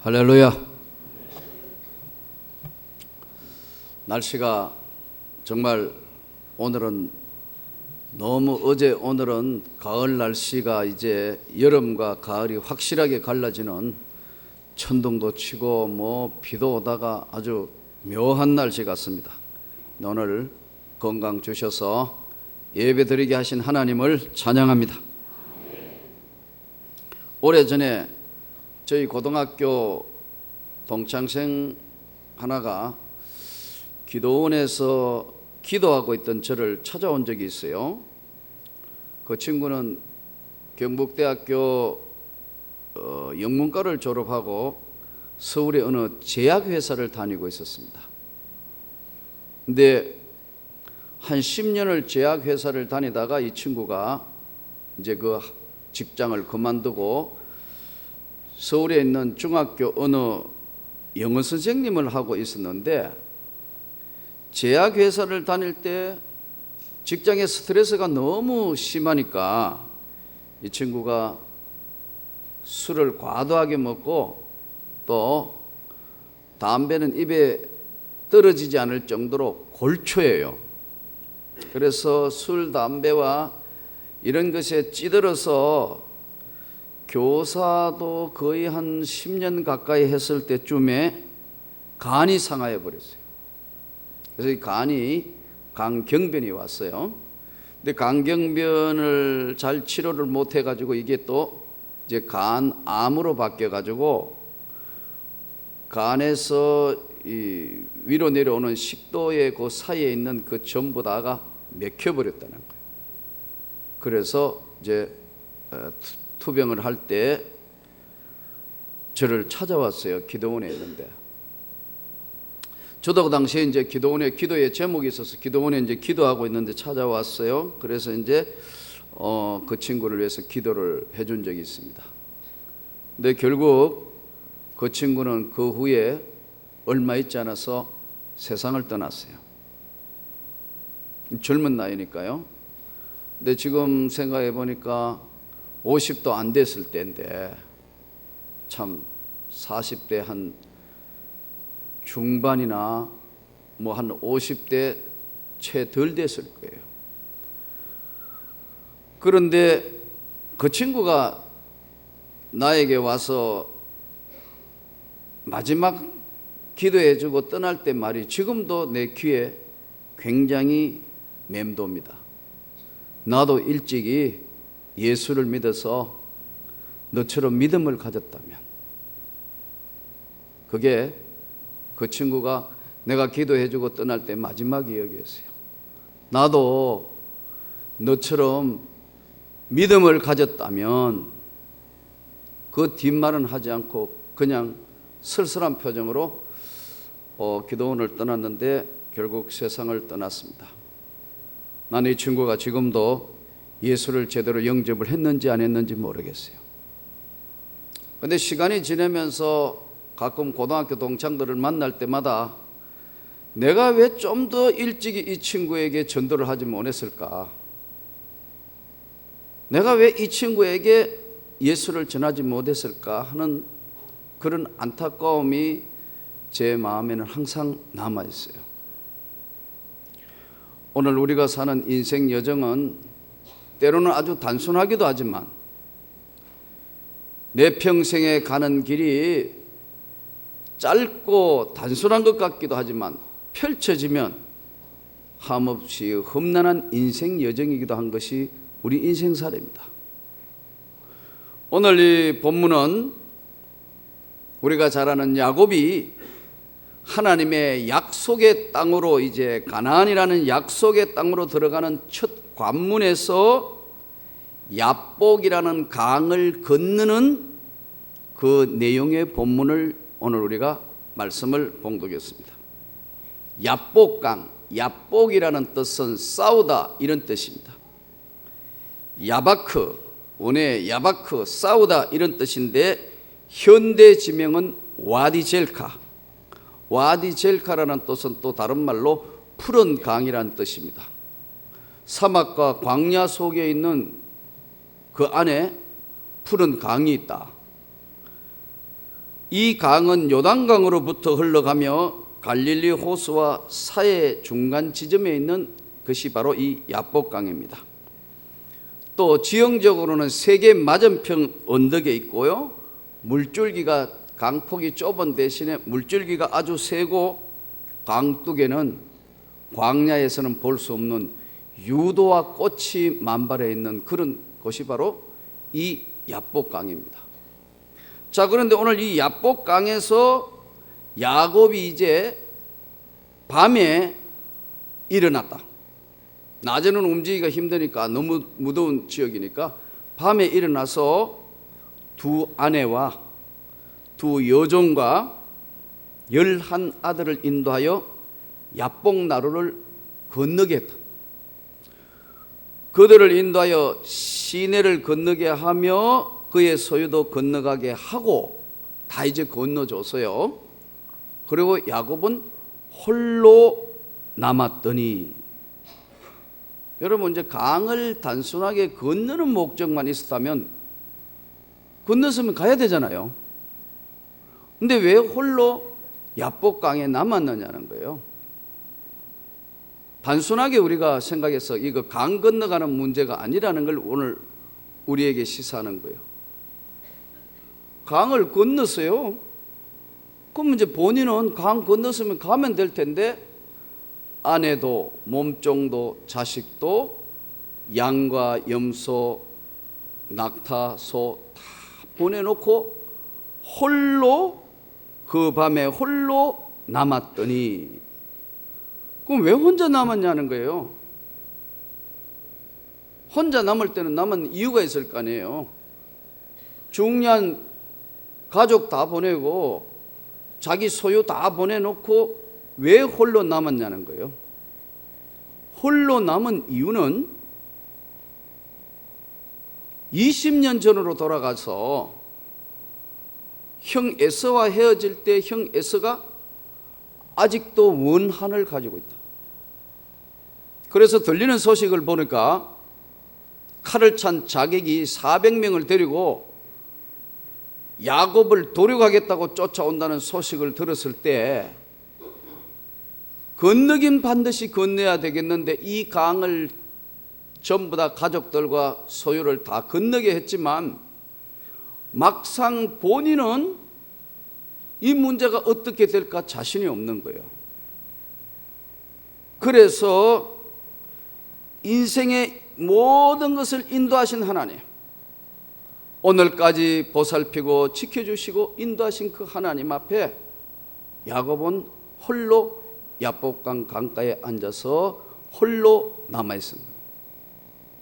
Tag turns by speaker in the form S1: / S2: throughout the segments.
S1: 할렐루야. 날씨가 정말 오늘은 너무 오늘은 가을 날씨가 이제 여름과 가을이 확실하게 갈라지는 천둥도 치고 비도 오다가 아주 묘한 날씨 같습니다. 오늘 건강 주셔서 예배드리게 하신 하나님을 찬양합니다. 오래전에 저희 고등학교 동창생 하나가 기도원에서 기도하고 있던 저를 찾아온 적이 있어요. 그 친구는 경북대학교 영문과를 졸업하고 서울의 어느 제약회사를 다니고 있었습니다. 근데 한 10년을 제약회사를 다니다가 이 친구가 이제 그 직장을 그만두고 서울에 있는 중학교 어느 영어 선생님을 하고 있었는데, 제약회사를 다닐 때 직장의 스트레스가 너무 심하니까 이 친구가 술을 과도하게 먹고 또 담배는 입에 떨어지지 않을 정도로 골초예요. 그래서 술, 담배와 이런 것에 찌들어서 교사도 거의 한 10년 가까이 했을 때쯤에 간이 상하여 버렸어요. 그래서 이 간경변이 왔어요. 근데 간경변을 잘 치료를 못 해가지고 이게 또 이제 간암으로 바뀌어가지고 간에서 이 위로 내려오는 식도의 그 사이에 있는 그 전부 다가 맥혀버렸다는 거예요. 그래서 이제 투병을 할 때 저를 찾아왔어요. 기도원에 있는데. 저도 그 당시에 이제 기도원에 기도의 제목이 있어서 기도원에 이제 기도하고 있는데 찾아왔어요. 그래서 이제 그 친구를 위해서 기도를 해준 적이 있습니다. 근데 결국 그 친구는 그 후에 얼마 있지 않아서 세상을 떠났어요. 젊은 나이니까요. 근데 지금 생각해 보니까 50도 안 됐을 때인데 참 40대 한 중반이나 한 50대 채 덜 됐을 거예요. 그런데 그 친구가 나에게 와서 마지막 기도해주고 떠날 때 말이 지금도 내 귀에 굉장히 맴돕니다. 나도 일찍이 예수를 믿어서 너처럼 믿음을 가졌다면, 그게 그 친구가 내가 기도해주고 떠날 때 마지막 이야기였어요. 나도 너처럼 믿음을 가졌다면, 그 뒷말은 하지 않고 그냥 쓸쓸한 표정으로 기도원을 떠났는데 결국 세상을 떠났습니다. 나는 이 친구가 지금도 예수를 제대로 영접을 했는지 안 했는지 모르겠어요. 그런데 시간이 지나면서 가끔 고등학교 동창들을 만날 때마다 내가 왜 좀 더 일찍 이 친구에게 전도를 하지 못했을까? 내가 왜 이 친구에게 예수를 전하지 못했을까 하는 그런 안타까움이 제 마음에는 항상 남아 있어요. 오늘 우리가 사는 인생 여정은 때로는 아주 단순하기도 하지만 내 평생에 가는 길이 짧고 단순한 것 같기도 하지만 펼쳐지면 한없이 험난한 인생 여정이기도 한 것이 우리 인생사례입니다. 오늘 이 본문은 우리가 잘 아는 야곱이 하나님의 약속의 땅으로, 이제 가나안이라는 약속의 땅으로 들어가는 첫 관문에서 야복이라는 강을 건너는 그 내용의 본문을 오늘 우리가 말씀을 봉독했습니다. 야복강, 야복이라는 뜻은 싸우다 이런 뜻입니다. 야바크, 원래 야바크, 싸우다 이런 뜻인데 현대 지명은 와디젤카. 와디젤카라는 뜻은 또 다른 말로 푸른 강이라는 뜻입니다. 사막과 광야 속에 있는 그 안에 푸른 강이 있다. 이 강은 요단강으로부터 흘러가며 갈릴리 호수와 사해 중간 지점에 있는 것이 바로 이 야복강입니다. 또 지형적으로는 세계 맞은편 언덕에 있고요, 물줄기가 강폭이 좁은 대신에 물줄기가 아주 세고 강둑에는 광야에서는 볼 수 없는 유도와 꽃이 만발해 있는 그런 곳이 바로 이 야복강입니다. 자, 그런데 오늘 이 야복강에서 야곱이 이제 밤에 일어났다. 낮에는 움직이기가 힘드니까, 너무 무더운 지역이니까 밤에 일어나서 두 아내와 두 여종과 11 아들을 인도하여 야복나루를 건너게 했다. 그들을 인도하여 시내를 건너게 하며 그의 소유도 건너가게 하고 다 이제 건너줬어요. 그리고 야곱은 홀로 남았더니, 여러분 이제 강을 단순하게 건너는 목적만 있었다면 건너서면 가야 되잖아요. 근데 왜 홀로 야복강에 남았느냐는 거예요. 단순하게 우리가 생각해서 이거 강 건너가는 문제가 아니라는 걸 오늘 우리에게 시사하는 거예요. 강을 건넜어요. 그럼 이제 본인은 강 건넜으면 가면 될 텐데, 아내도 몸종도 자식도 양과 염소 낙타 소 다 보내놓고 홀로 그 밤에 홀로 남았더니, 그럼 왜 혼자 남았냐는 거예요. 혼자 남을 때는 남은 이유가 있을 거 아니에요. 중요한 가족 다 보내고 자기 소유 다 보내놓고 왜 홀로 남았냐는 거예요. 홀로 남은 이유는 20년 전으로 돌아가서 형 에서와 헤어질 때 형 에서가 아직도 원한을 가지고 있다. 그래서 들리는 소식을 보니까 칼을 찬 자객이 400명을 데리고 야곱을 도륙하겠다고 쫓아온다는 소식을 들었을 때, 건너긴 반드시 건너야 되겠는데 이 강을 전부 다 가족들과 소유를 다 건너게 했지만 막상 본인은 이 문제가 어떻게 될까 자신이 없는 거예요. 그래서 인생의 모든 것을 인도하신 하나님, 오늘까지 보살피고 지켜주시고 인도하신 그 하나님 앞에 야곱은 홀로 야복강 강가에 앉아서 홀로 남아있습니다.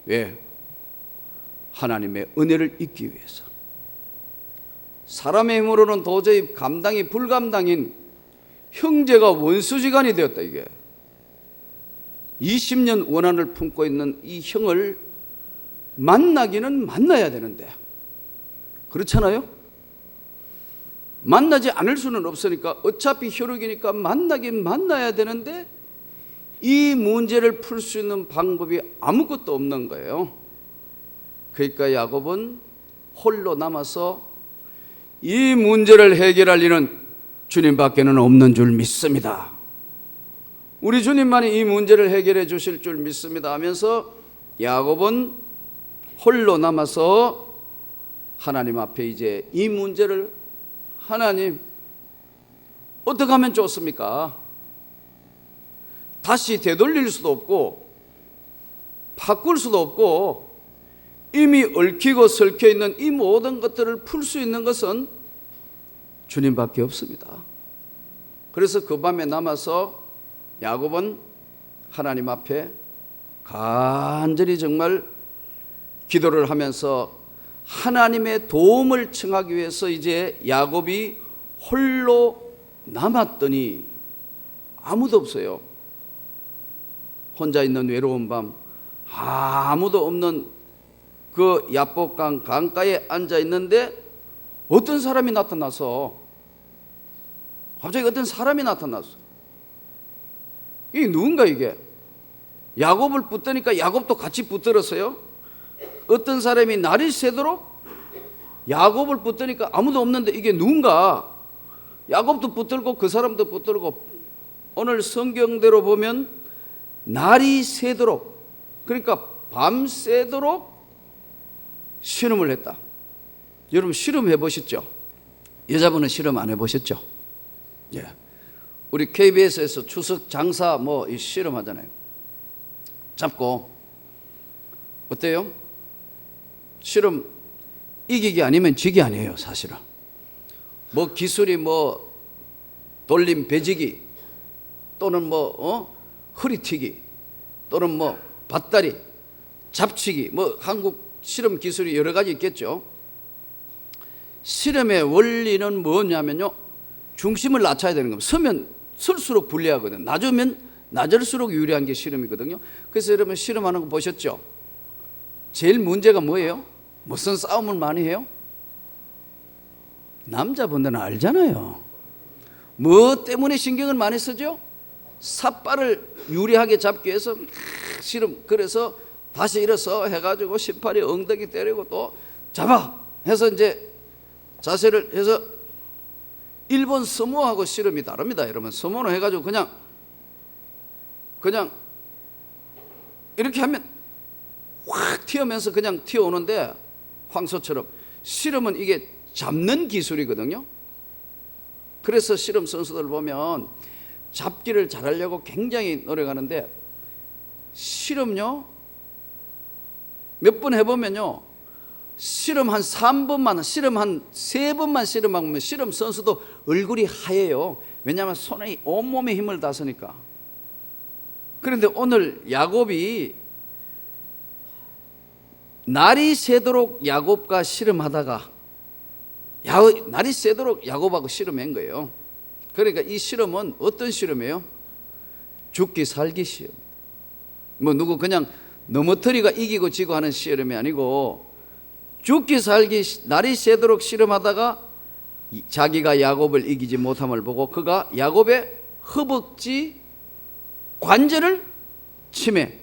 S1: 왜? 하나님의 은혜를 잊기 위해서. 사람의 힘으로는 도저히 감당이 불감당인 형제가 원수지간이 되었다. 이게 20년 원한을 품고 있는 이 형을 만나기는 만나야 되는데, 그렇잖아요? 만나지 않을 수는 없으니까 어차피 혈육이니까 만나긴 만나야 되는데 이 문제를 풀 수 있는 방법이 아무것도 없는 거예요. 그러니까 야곱은 홀로 남아서 이 문제를 해결할 일은 주님밖에는 없는 줄 믿습니다. 우리 주님만이 이 문제를 해결해 주실 줄 믿습니다 하면서 야곱은 홀로 남아서 하나님 앞에 이제 이 문제를, 하나님 어떻게 하면 좋습니까? 다시 되돌릴 수도 없고 바꿀 수도 없고 이미 얽히고 설켜 있는 이 모든 것들을 풀 수 있는 것은 주님밖에 없습니다. 그래서 그 밤에 남아서 야곱은 하나님 앞에 간절히 정말 기도를 하면서 하나님의 도움을 청하기 위해서 이제 야곱이 홀로 남았더니 아무도 없어요. 혼자 있는 외로운 밤, 아무도 없는 그 야복강 강가에 앉아 있는데 어떤 사람이 나타나서, 갑자기 어떤 사람이 나타났어. 이게 누군가 이게? 야곱을 붙드니까 야곱도 같이 붙들었어요. 어떤 사람이 날이 새도록 야곱을 붙드니까 아무도 없는데 이게 누군가? 야곱도 붙들고 그 사람도 붙들고 오늘 성경대로 보면 날이 새도록, 그러니까 밤새도록 실험을 했다. 여러분 실험해 보셨죠? 여자분은 실험 안 해보셨죠? 예. 우리 KBS에서 추석 장사 뭐 이 실험하잖아요. 잡고 어때요? 실험 이기기 아니면 지기 아니에요, 사실은. 뭐 기술이 뭐 돌림 배지기 또는 뭐 허리튀기 또는 뭐 밧다리 잡치기, 뭐 한국 실험 기술이 여러 가지 있겠죠. 실험의 원리는 뭐냐면요, 중심을 낮춰야 되는 겁니다. 서면 설수록 불리하거든. 낮으면 낮을수록 유리한 게 실험이거든요. 그래서 여러분 실험하는 거 보셨죠? 제일 문제가 뭐예요? 무슨 싸움을 많이 해요? 남자분들은 알잖아요. 뭐 때문에 신경을 많이 쓰죠? 삿발을 유리하게 잡기 위해서 실험, 그래서 다시 일어서 해가지고 18이 엉덩이 때리고 또 잡아 해서 이제 자세를 해서, 일본 스모하고 실험이 다릅니다. 여러분 스모는 해가지고 그냥 이렇게 하면 확 튀어면서 그냥 튀어오는데 황소처럼, 실험은 이게 잡는 기술이거든요. 그래서 실험 선수들 보면 잡기를 잘하려고 굉장히 노력하는데, 실험요 몇 번 해보면요, 실험 한 3번만, 실험 한 3번만 실험하면 실험 선수도 얼굴이 하얘요. 왜냐하면 손에 온몸에 힘을 다 쓰니까. 그런데 오늘 야곱이 날이 새도록 야곱과 실험하다가 날이 새도록 야곱하고 실험한 거예요. 그러니까 이 실험은 어떤 실험이에요? 죽기 살기 시험. 뭐 누구 그냥 넘어뜨리가 이기고 지고 하는 실험이 아니고, 죽기 살기 날이 새도록 실험하다가 자기가 야곱을 이기지 못함을 보고 그가 야곱의 허벅지 관절을 침해,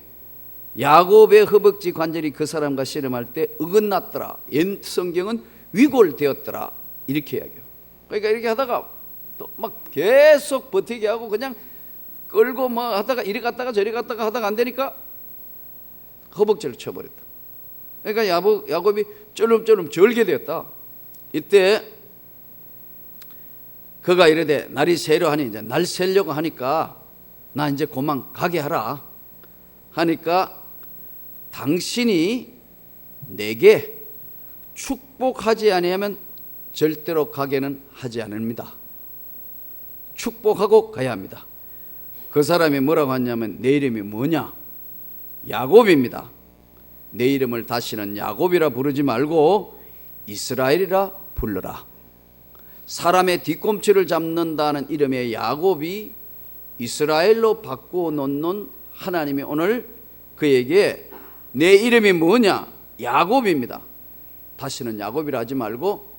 S1: 야곱의 허벅지 관절이 그 사람과 실험할 때 어긋났더라. 옛 성경은 위골되었더라 이렇게 이야기해요. 그러니까 이렇게 하다가 또 막 계속 버티게 하고 그냥 끌고 막 하다가 이리 갔다가 저리 갔다가 하다가 안 되니까 허벅지를 쳐버렸다. 그러니까 야곱이 쩌름쩌름 절게 되었다. 이때 그가 이르되 날이 새려 하니, 이제 날 새려고 하니까 나 이제 그만 가게 하라 하니까, 당신이 내게 축복하지 아니하면 절대로 가게는 하지 않습니다. 축복하고 가야 합니다. 그 사람이 뭐라고 하냐면, 내 이름이 뭐냐? 야곱입니다. 내 이름을 다시는 야곱이라 부르지 말고 이스라엘이라 불러라. 사람의 뒤꿈치를 잡는다는 이름의 야곱이 이스라엘로 바꾸어 놓는 하나님이 오늘 그에게 내 이름이 뭐냐? 야곱입니다. 다시는 야곱이라 하지 말고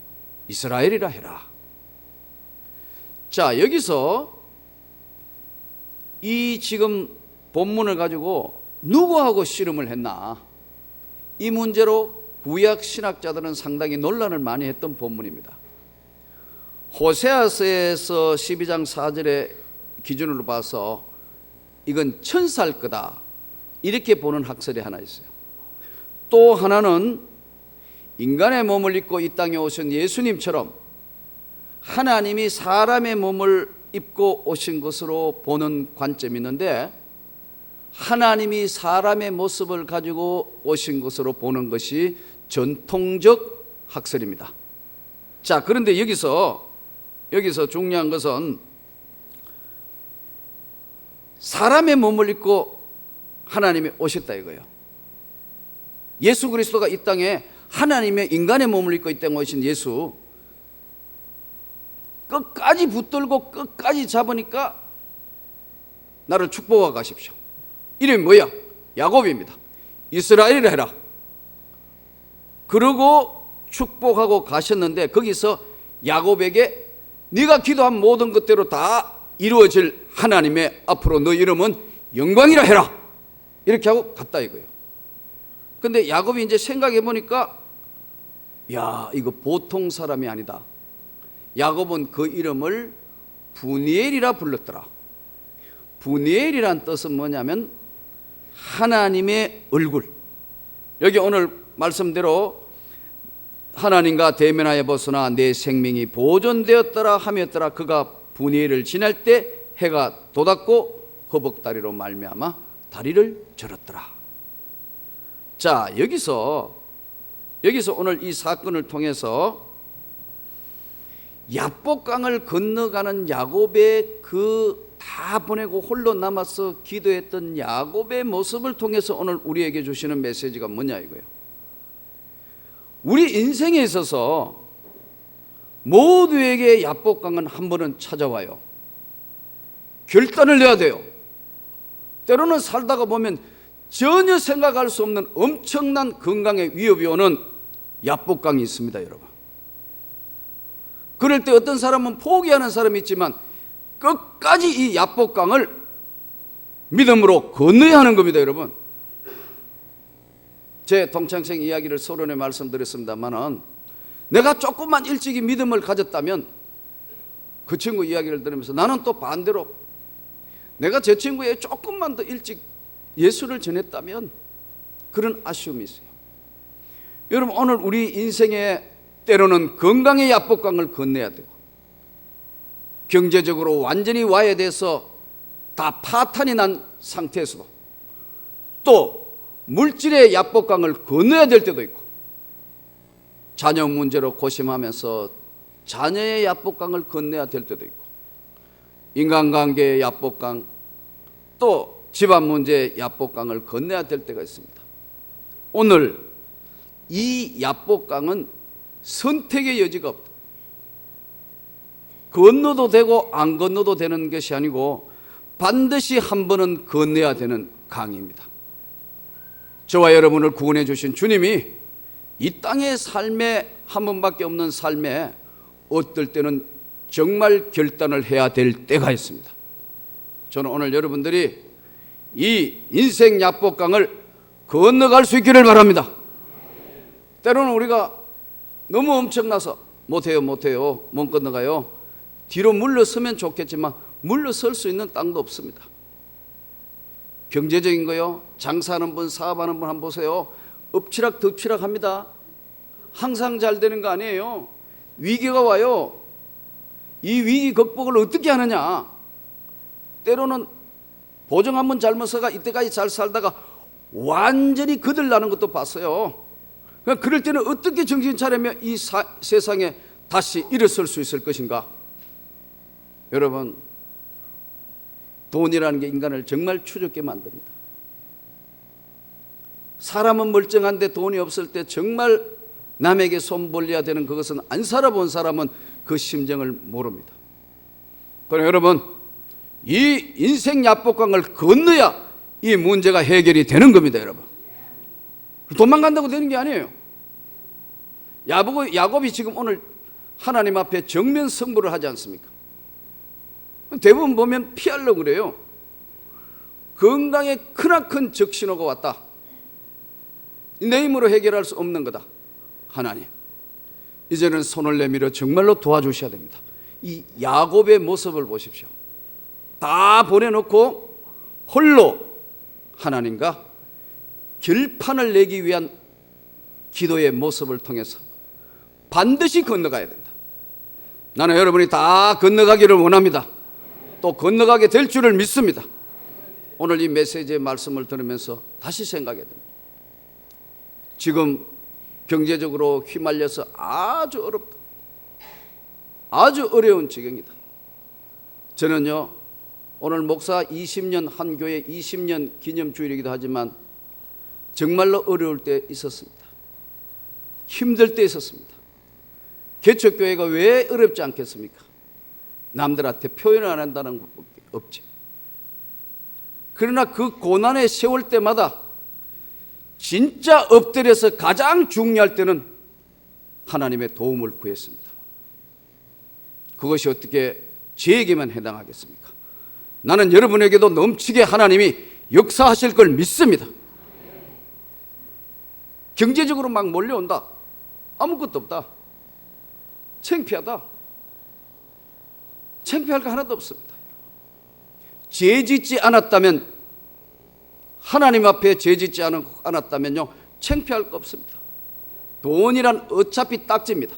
S1: 이스라엘이라 해라. 자, 여기서 이 지금 본문을 가지고 누구하고 씨름을 했나? 이 문제로 구약 신학자들은 상당히 논란을 많이 했던 본문입니다. 호세아서에서 12장 4절의 기준으로 봐서 이건 천사일 거다 이렇게 보는 학설이 하나 있어요. 또 하나는 인간의 몸을 입고 이 땅에 오신 예수님처럼 하나님이 사람의 몸을 입고 오신 것으로 보는 관점이 있는데, 하나님이 사람의 모습을 가지고 오신 것으로 보는 것이 전통적 학설입니다. 자, 그런데 여기서 중요한 것은 사람의 몸을 입고 하나님이 오셨다 이거예요. 예수 그리스도가 이 땅에 하나님의 인간의 몸을 입고 이 땅에 오신 예수, 끝까지 붙들고 끝까지 잡으니까 나를 축복하고 가십시오. 이름이 뭐야? 야곱입니다. 이스라엘이라 해라. 그러고 축복하고 가셨는데, 거기서 야곱에게 네가 기도한 모든 것대로 다 이루어질 하나님의 앞으로 너 이름은 영광이라 해라 이렇게 하고 갔다 이거예요. 근데 야곱이 이제 생각해 보니까, 야, 이거 보통 사람이 아니다. 야곱은 그 이름을 부니엘이라 불렀더라. 부니엘이란 뜻은 뭐냐면 하나님의 얼굴. 여기 오늘 말씀대로 하나님과 대면하여 벗어나 내 생명이 보존되었더라 하였더라. 그가 부니엘을 지날 때 해가 돋았고 허벅다리로 말미암아 다리를 절었더라. 자, 여기서 오늘 이 사건을 통해서 야복강을 건너가는 야곱의 그 다 보내고 홀로 남아서 기도했던 야곱의 모습을 통해서 오늘 우리에게 주시는 메시지가 뭐냐 이거예요. 우리 인생에 있어서 모두에게 야복강은 한 번은 찾아와요. 결단을 내야 돼요. 때로는 살다가 보면 전혀 생각할 수 없는 엄청난 건강의 위협이 오는 야복강이 있습니다, 여러분. 그럴 때 어떤 사람은 포기하는 사람이 있지만 끝까지 이 야복강을 믿음으로 건너야 하는 겁니다, 여러분. 제 동창생 이야기를 서론에 말씀드렸습니다만은 내가 조금만 일찍이 믿음을 가졌다면 그 친구 이야기를 들으면서 나는 또 반대로 내가 제 친구에 조금만 더 일찍 예수를 전했다면 그런 아쉬움이 있어요. 여러분, 오늘 우리 인생에 때로는 건강의 야복강을 건너야 되고 경제적으로 완전히 와해돼서 다 파탄이 난 상태에서도 또 물질의 야복강을 건너야 될 때도 있고 자녀 문제로 고심하면서 자녀의 야복강을 건너야 될 때도 있고 인간관계의 야복강 또 집안 문제의 야복강을 건너야 될 때가 있습니다. 오늘 이 야복강은 선택의 여지가 없다. 건너도 되고 안 건너도 되는 것이 아니고 반드시 한 번은 건너야 되는 강입니다. 저와 여러분을 구원해 주신 주님이 이 땅의 삶에 한 번밖에 없는 삶에 어떨 때는 정말 결단을 해야 될 때가 있습니다. 저는 오늘 여러분들이 이 인생 야복강을 건너갈 수 있기를 바랍니다. 때로는 우리가 너무 엄청나서 못해요 못 건너가요. 뒤로 물러서면 좋겠지만 물러설 수 있는 땅도 없습니다. 경제적인 거요, 장사하는 분, 사업하는 분 한번 보세요. 엎치락 덮치락 합니다. 항상 잘 되는 거 아니에요. 위기가 와요. 이 위기 극복을 어떻게 하느냐. 때로는 보정 한번 잘못서가 이때까지 잘 살다가 완전히 거들나는 것도 봤어요. 그러니까 그럴 때는 어떻게 정신 차리며 이 세상에 다시 일어설 수 있을 것인가. 여러분, 돈이라는 게 인간을 정말 추적게 만듭니다. 사람은 멀쩡한데 돈이 없을 때 정말 남에게 손 벌려야 되는 그것은 안 살아본 사람은 그 심정을 모릅니다. 그러나 여러분, 이 인생 야복강을 건너야 이 문제가 해결이 되는 겁니다, 여러분. 도망간다고 되는 게 아니에요. 야곱이 지금 오늘 하나님 앞에 정면 승부를 하지 않습니까? 대부분 보면 피하려고 그래요. 건강에 크나큰 적신호가 왔다. 내 힘으로 해결할 수 없는 거다. 하나님, 이제는 손을 내밀어 정말로 도와주셔야 됩니다. 이 야곱의 모습을 보십시오. 다 보내놓고 홀로 하나님과 결판을 내기 위한 기도의 모습을 통해서 반드시 건너가야 된다. 나는 여러분이 다 건너가기를 원합니다. 또 건너가게 될 줄을 믿습니다. 오늘 이 메시지의 말씀을 들으면서 다시 생각해야 됩니다. 지금 경제적으로 휘말려서 아주 어렵다. 아주 어려운 지경이다. 저는요, 오늘 목사 20년 한 교회 20년 기념주일이기도 하지만 정말로 어려울 때 있었습니다. 힘들 때 있었습니다. 개척교회가 왜 어렵지 않겠습니까? 남들한테 표현을 안 한다는 것밖에 없지. 그러나 그 고난의 세월 때마다 진짜 엎드려서 가장 중요할 때는 하나님의 도움을 구했습니다. 그것이 어떻게 저에게만 해당하겠습니까? 나는 여러분에게도 넘치게 하나님이 역사하실 걸 믿습니다. 경제적으로 막 몰려온다. 아무것도 없다. 창피하다. 창피할 거 하나도 없습니다. 죄 짓지 않았다면, 하나님 앞에 죄 짓지 않았다면요, 창피할 거 없습니다. 돈이란 어차피 딱지입니다.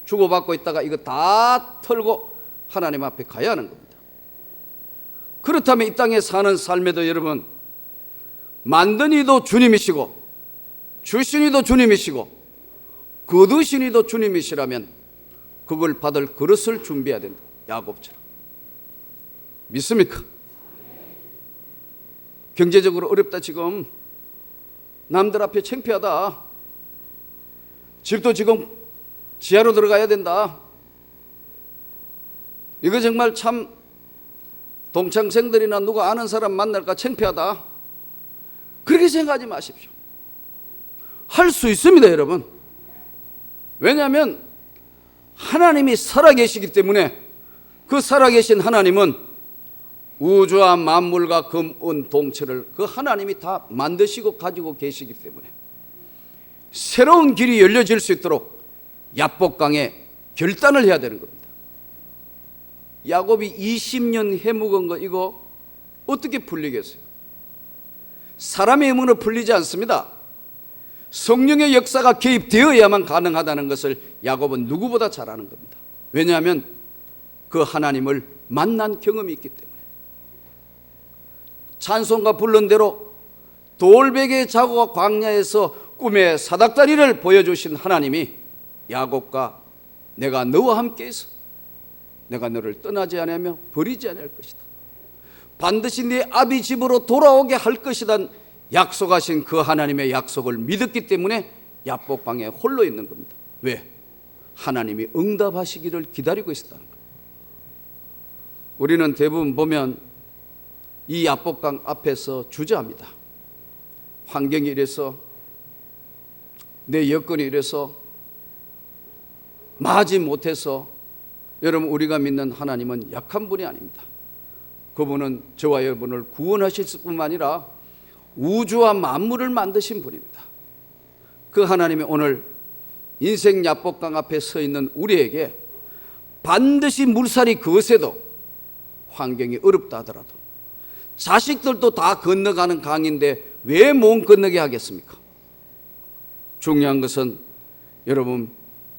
S1: 주고받고 있다가 이거 다 털고 하나님 앞에 가야 하는 겁니다. 그렇다면 이 땅에 사는 삶에도 여러분, 만든 이도 주님이시고 주신 이도 주님이시고 거두신 이도 주님이시라면 그걸 받을 그릇을 준비해야 된다. 야곱처럼. 믿습니까? 경제적으로 어렵다, 지금 남들 앞에 창피하다, 집도 지금 지하로 들어가야 된다, 이거 정말 참 동창생들이나 누가 아는 사람 만날까 창피하다, 그렇게 생각하지 마십시오. 할 수 있습니다, 여러분. 왜냐하면 하나님이 살아계시기 때문에, 그 살아계신 하나님은 우주와 만물과 금, 은, 동체를 그 하나님이 다 만드시고 가지고 계시기 때문에 새로운 길이 열려질 수 있도록 야복강에 결단을 해야 되는 겁니다. 야곱이 20년 해묵은 거 이거 어떻게 풀리겠어요? 사람의 힘으로 풀리지 않습니다. 성령의 역사가 개입되어야만 가능하다는 것을 야곱은 누구보다 잘 아는 겁니다. 왜냐하면 그 하나님을 만난 경험이 있기 때문에. 찬송가 부른 대로 돌베개 자고 광야에서 꿈의 사닥다리를 보여주신 하나님이 야곱과 내가 너와 함께해서 내가 너를 떠나지 않으며 버리지 않을 것이다, 반드시 네 아비 집으로 돌아오게 할 것이다 약속하신 그 하나님의 약속을 믿었기 때문에 야복강에 홀로 있는 겁니다. 왜? 하나님이 응답하시기를 기다리고 있었다는 거예요. 우리는 대부분 보면 이 야복강 앞에서 주저합니다. 환경이 이래서, 내 여건이 이래서, 마지 못해서. 여러분, 우리가 믿는 하나님은 약한 분이 아닙니다. 그분은 저와 여러분을 구원하실 뿐만 아니라 우주와 만물을 만드신 분입니다. 그 하나님이 오늘 인생 야복강 앞에 서 있는 우리에게 반드시 물살이 거세도, 환경이 어렵다 하더라도, 자식들도 다 건너가는 강인데 왜 못 건너게 하겠습니까? 중요한 것은 여러분,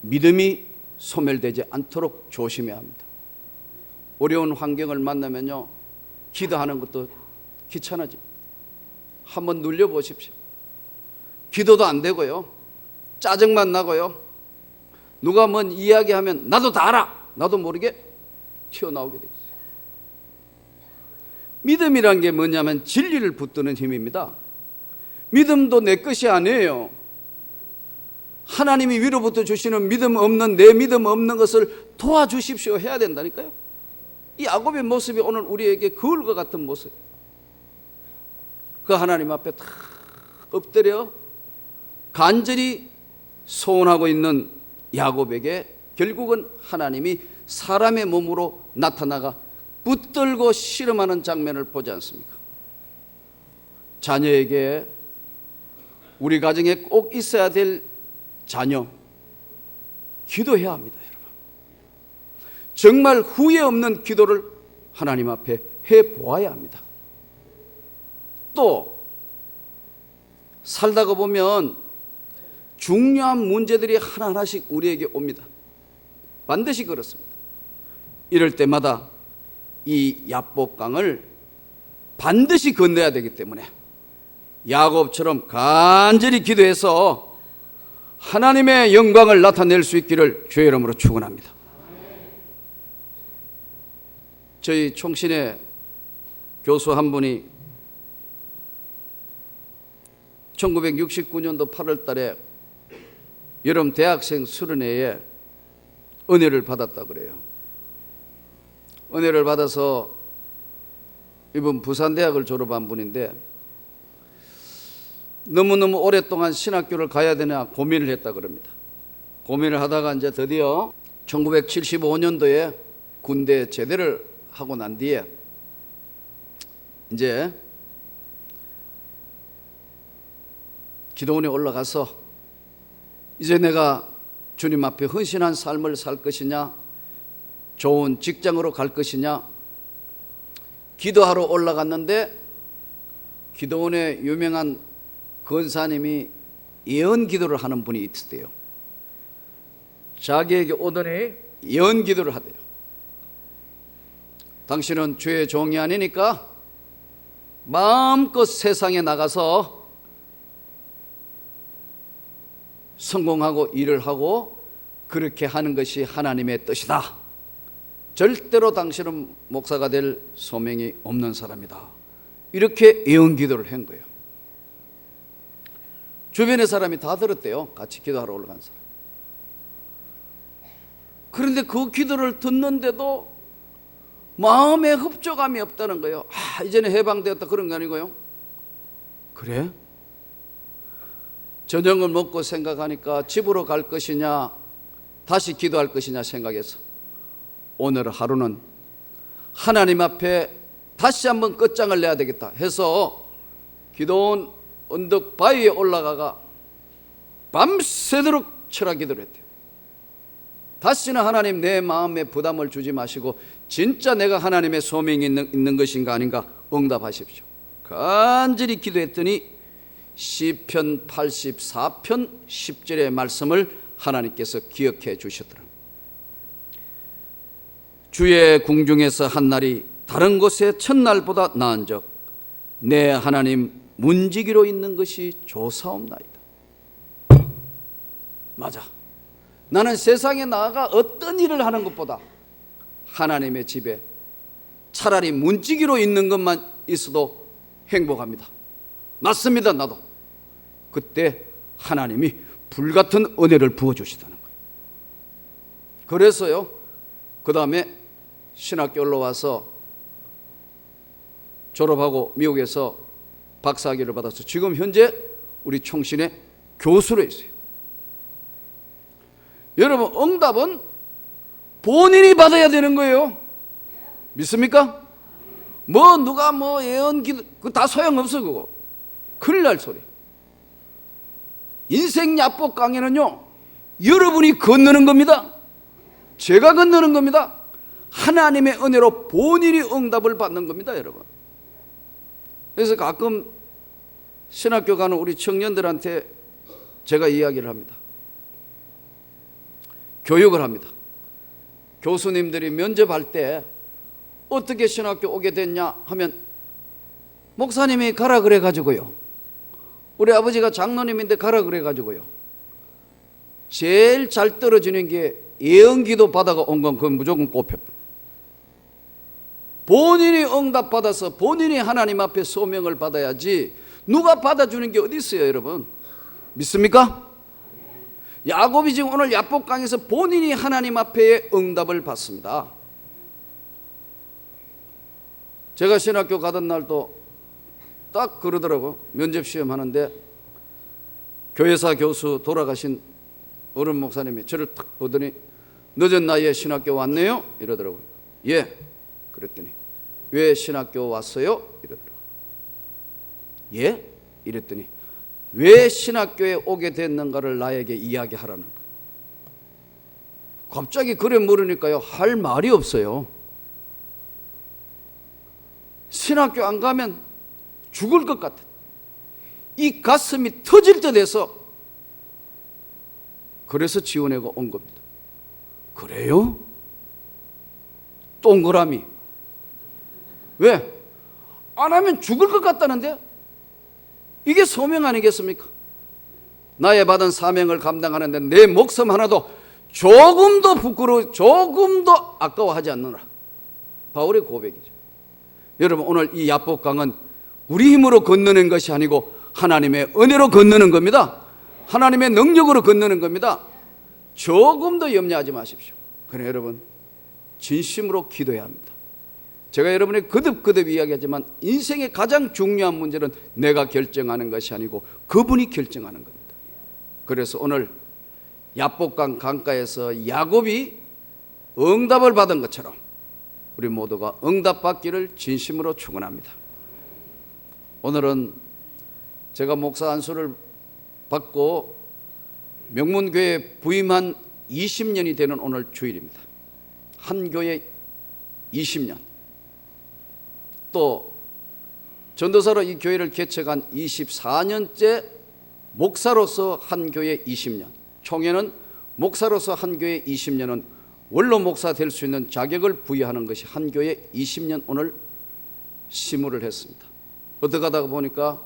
S1: 믿음이 소멸되지 않도록 조심해야 합니다. 어려운 환경을 만나면요, 기도하는 것도 귀찮아집니다. 한번 눌려보십시오. 기도도 안 되고요, 짜증만 나고요, 누가 뭔 이야기하면 나도 다 알아, 나도 모르게 튀어나오게 되죠. 믿음이란 게 뭐냐면 진리를 붙드는 힘입니다. 믿음도 내 것이 아니에요. 하나님이 위로부터 주시는 믿음 없는, 내 믿음 없는 것을 도와주십시오 해야 된다니까요. 이 야곱의 모습이 오늘 우리에게 거울과 같은 모습. 그 하나님 앞에 다 엎드려 간절히 소원하고 있는 야곱에게 결국은 하나님이 사람의 몸으로 나타나가 붙들고 씨름하는 장면을 보지 않습니까? 자녀에게, 우리 가정에 꼭 있어야 될 자녀, 기도해야 합니다, 여러분. 정말 후회 없는 기도를 하나님 앞에 해보아야 합니다. 또 살다가 보면 중요한 문제들이 하나하나씩 우리에게 옵니다. 반드시 그렇습니다. 이럴 때마다 이 야복강을 반드시 건너야 되기 때문에 야곱처럼 간절히 기도해서 하나님의 영광을 나타낼 수 있기를 주의 이름으로 축원합니다. 저희 총신의 교수 한 분이 1969년도 8월 달에 여름 대학생 수련회에 은혜를 받았다 그래요. 은혜를 받아서 이분 부산대학을 졸업한 분인데 너무너무 오랫동안 신학교를 가야 되나 고민을 했다 그럽니다. 고민을 하다가 이제 드디어 1975년도에 군대 제대를 하고 난 뒤에 이제 기도원에 올라가서 이제 내가 주님 앞에 헌신한 삶을 살 것이냐, 좋은 직장으로 갈 것이냐, 기도하러 올라갔는데 기도원의 유명한 권사님이 예언 기도를 하는 분이 있었대요. 자기에게 오더니 예언 기도를 하대요. 당신은 주의 종이 아니니까 마음껏 세상에 나가서 성공하고 일을 하고 그렇게 하는 것이 하나님의 뜻이다. 절대로 당신은 목사가 될 소명이 없는 사람이다. 이렇게 예언 기도를 한 거예요. 주변의 사람이 다 들었대요. 같이 기도하러 올라간 사람. 그런데 그 기도를 듣는데도 마음에 흡족함이 없다는 거예요. 이제는 해방되었다 그런 거 아니고요. 그래? 저녁을 먹고 생각하니까 집으로 갈 것이냐 다시 기도할 것이냐 생각해서 오늘 하루는 하나님 앞에 다시 한번 끝장을 내야 되겠다 해서 기도원 언덕 바위에 올라가가 밤새도록 철학 기도를 했대요. 다시는 하나님 내 마음에 부담을 주지 마시고 진짜 내가 하나님의 소명이 있는 것인가 아닌가 응답하십시오. 간절히 기도했더니 시편 84편 10절의 말씀을 하나님께서 기억해 주셨더라고요. 주의 궁중에서 한 날이 다른 곳의 첫날보다 나은 적 내 하나님 문지기로 있는 것이 좋사옵나이다. 맞아. 나는 세상에 나아가 어떤 일을 하는 것보다 하나님의 집에 차라리 문지기로 있는 것만 있어도 행복합니다. 맞습니다. 나도 그때 하나님이 불같은 은혜를 부어주시다는 거예요. 그래서요 그 다음에 신학교 올라와서 졸업하고 미국에서 박사학위를 받아서 지금 현재 우리 총신의 교수로 있어요. 여러분 응답은 본인이 받아야 되는 거예요. 믿습니까? 뭐 누가 뭐 예언 기도 그거 다 소용없어. 그거 큰일 날 소리. 인생 야복 강에는요 여러분이 건너는 겁니다. 제가 건너는 겁니다. 하나님의 은혜로 본인이 응답을 받는 겁니다. 여러분. 그래서 가끔 신학교 가는 우리 청년들한테 제가 이야기를 합니다. 교육을 합니다. 교수님들이 면접할 때 어떻게 신학교 오게 됐냐 하면 목사님이 가라 그래 가지고요. 우리 아버지가 장로님인데 가라 그래 가지고요. 제일 잘 떨어지는 게 예언기도 받아가 온 건 그건 무조건 꼽혀. 본인이 응답받아서 본인이 하나님 앞에 소명을 받아야지 누가 받아주는 게 어디 있어요. 여러분 믿습니까? 야곱이 지금 오늘 야복강에서 본인이 하나님 앞에 응답을 받습니다. 제가 신학교 가던 날도 딱 그러더라고요. 면접시험 하는데 교회사 교수 돌아가신 어른 목사님이 저를 탁 보더니 늦은 나이에 신학교 왔네요? 이러더라고요. 예. 그랬더니 왜 신학교 왔어요? 이러더라고요. 예? 이랬더니 왜 신학교에 오게 됐는가를 나에게 이야기하라는 거예요. 갑자기 그래 물으니까요 할 말이 없어요. 신학교 안 가면 죽을 것 같아. 이 가슴이 터질 듯 해서 그래서 지원해가 온 겁니다. 그래요? 동그라미. 왜? 안 하면 죽을 것 같다는데? 이게 소명 아니겠습니까? 나의 받은 사명을 감당하는데 내 목숨 하나도 조금도 부끄러워 조금도 아까워하지 않느라. 바울의 고백이죠. 여러분 오늘 이 야복강은 우리 힘으로 건너는 것이 아니고 하나님의 은혜로 건너는 겁니다. 하나님의 능력으로 건너는 겁니다. 조금도 염려하지 마십시오. 그래 여러분 진심으로 기도해야 합니다. 제가 여러분에게 거듭거듭 이야기하지만 인생의 가장 중요한 문제는 내가 결정하는 것이 아니고 그분이 결정하는 겁니다. 그래서 오늘 야복강 강가에서 야곱이 응답을 받은 것처럼 우리 모두가 응답받기를 진심으로 축원합니다. 오늘은 제가 목사 안수를 받고 명문교회 부임한 20년이 되는 오늘 주일입니다. 한 교회 20년, 또 전도사로 이 교회를 개척한 24년째 목사로서 한 교회 20년, 총회는 목사로서 한 교회 20년은 원로 목사 될 수 있는 자격을 부여하는 것이 한 교회 20년 오늘 시무를 했습니다. 어떻게 하다가 보니까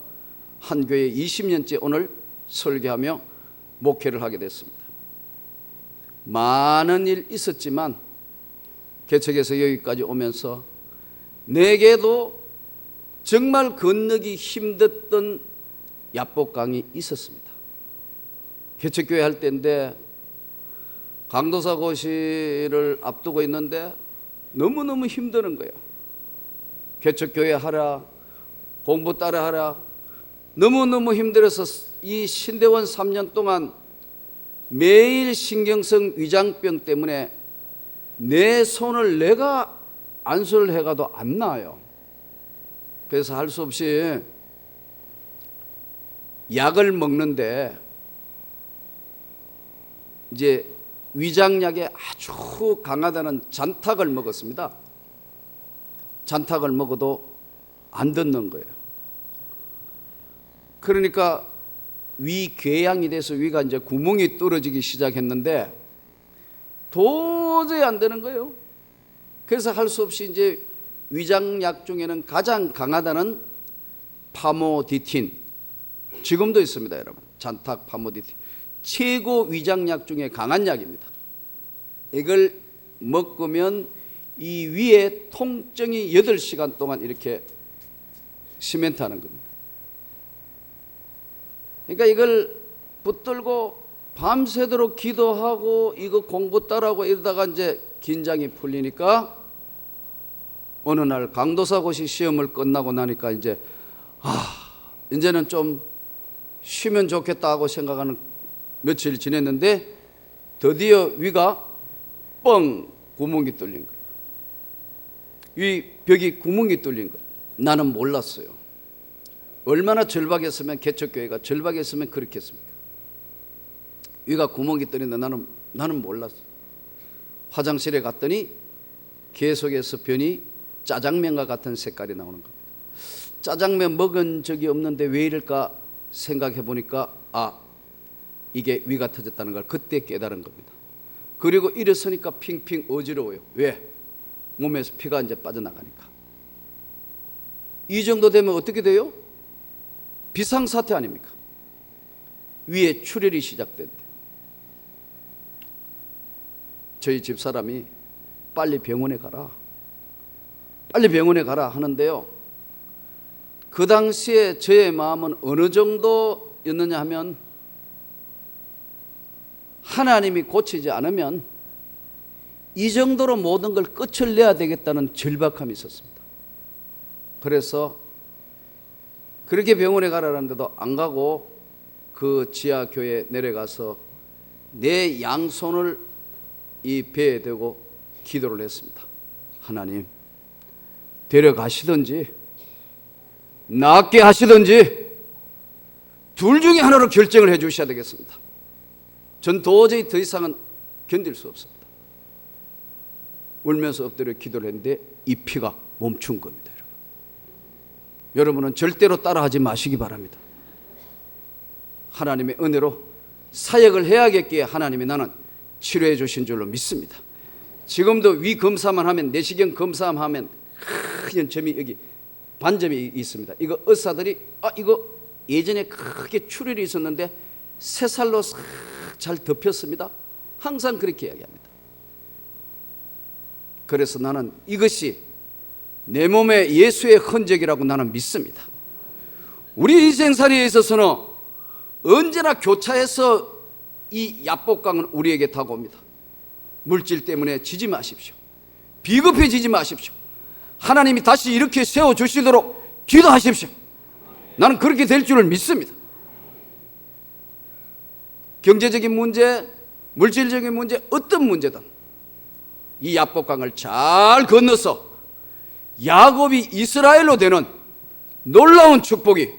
S1: 한 교회 20년째 오늘 설교하며 목회를 하게 됐습니다. 많은 일 있었지만 개척에서 여기까지 오면서 내게도 정말 건너기 힘들었던 야복강이 있었습니다. 개척교회 할 때인데 강도사 고시를 앞두고 있는데 너무너무 힘드는 거예요. 개척교회 하라, 공부 따라 하라, 너무너무 힘들어서 이 신대원 3년 동안 매일 신경성 위장병 때문에 내 손을 내가 안수를 해가도 안 나아요. 그래서 할 수 없이 약을 먹는데 이제 위장약에 아주 강하다는 잔탁을 먹었습니다. 잔탁을 먹어도 안 듣는 거예요. 그러니까 위궤양이 돼서 위가 이제 구멍이 뚫어지기 시작했는데 도저히 안 되는 거예요. 그래서 할 수 없이 이제 위장약 중에는 가장 강하다는 파모디틴, 지금도 있습니다, 여러분. 잔탁 파모디틴 최고 위장약 중에 강한 약입니다. 이걸 먹으면 이 위에 통증이 8시간 동안 이렇게 시멘트하는 겁니다. 그러니까 이걸 붙들고 밤새도록 기도하고 이거 공부 따라하고 이러다가 이제 긴장이 풀리니까 어느 날 강도사 고시 시험을 끝나고 나니까 이제는 좀 쉬면 좋겠다 하고 생각하는 며칠 지냈는데 드디어 위가 뻥 구멍이 뚫린 거예요. 위 벽이 구멍이 뚫린 거예요. 나는 몰랐어요. 얼마나 절박했으면 개척교회가 절박했으면 그렇게 했습니까? 위가 구멍이 뚫렸는데 나는 몰랐어요. 화장실에 갔더니 계속해서 변이 짜장면과 같은 색깔이 나오는 겁니다. 짜장면 먹은 적이 없는데 왜 이럴까 생각해 보니까 이게 위가 터졌다는 걸 그때 깨달은 겁니다. 그리고 일어서니까 핑핑 어지러워요. 왜? 몸에서 피가 이제 빠져나가니까. 이 정도 되면 어떻게 돼요? 비상사태 아닙니까? 위에 출혈이 시작된대. 저희 집사람이 빨리 병원에 가라 하는데요, 그 당시에 저의 마음은 어느 정도였느냐 하면 하나님이 고치지 않으면 이 정도로 모든 걸 끝을 내야 되겠다는 절박함이 있었습니다. 그래서 그렇게 병원에 가라는데도 안 가고 그 지하교회에 내려가서 내 양손을 이 배에 대고 기도를 했습니다. 하나님, 데려가시든지 낫게 하시든지 둘 중에 하나로 결정을 해 주셔야 되겠습니다. 전 도저히 더 이상은 견딜 수 없습니다. 울면서 엎드려 기도를 했는데 이 피가 멈춘 겁니다. 여러분은 절대로 따라하지 마시기 바랍니다. 하나님의 은혜로 사역을 해야겠기에 하나님이 나는 치료해 주신 줄로 믿습니다. 지금도 위 검사만 하면, 내시경 검사만 하면 큰 점이 여기 반점이 있습니다. 이거 의사들이 이거 예전에 크게 출혈이 있었는데 새살로 싹 잘 덮였습니다. 항상 그렇게 이야기합니다. 그래서 나는 이것이 내 몸에 예수의 흔적이라고 나는 믿습니다. 우리 인생살이에 있어서는 언제나 교차해서 이 야복강은 우리에게 다가옵니다. 물질 때문에 지지 마십시오. 비겁해지지 마십시오. 하나님이 다시 이렇게 세워주시도록 기도하십시오. 나는 그렇게 될 줄을 믿습니다. 경제적인 문제, 물질적인 문제, 어떤 문제든 이 야복강을 잘 건너서 야곱이 이스라엘로 되는 놀라운 축복이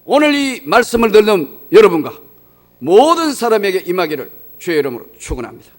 S1: 오늘 이 말씀을 듣는 여러분과 모든 사람에게 임하기를 주의 이름으로 축원합니다.